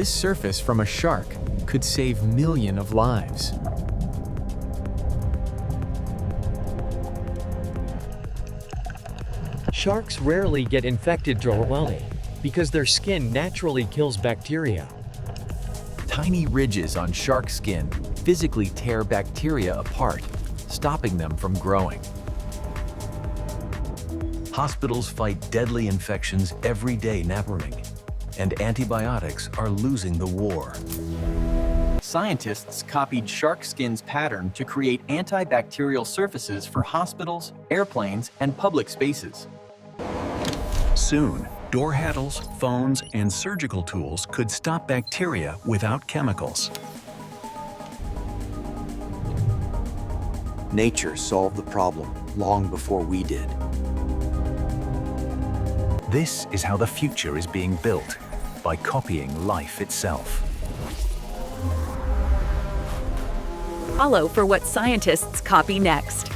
This surface from a shark could save millions of lives. Sharks rarely get infected directly because their skin naturally kills bacteria. Tiny ridges on shark skin physically tear bacteria apart, stopping them from growing. Hospitals fight deadly infections every day napping, and antibiotics are losing the war. Scientists copied shark skin's pattern to create antibacterial surfaces for hospitals, airplanes, and public spaces. Soon, door handles, phones, and surgical tools could stop bacteria without chemicals. Nature solved the problem long before we did. This is how the future is being built, by copying life itself. Follow for what scientists copy next.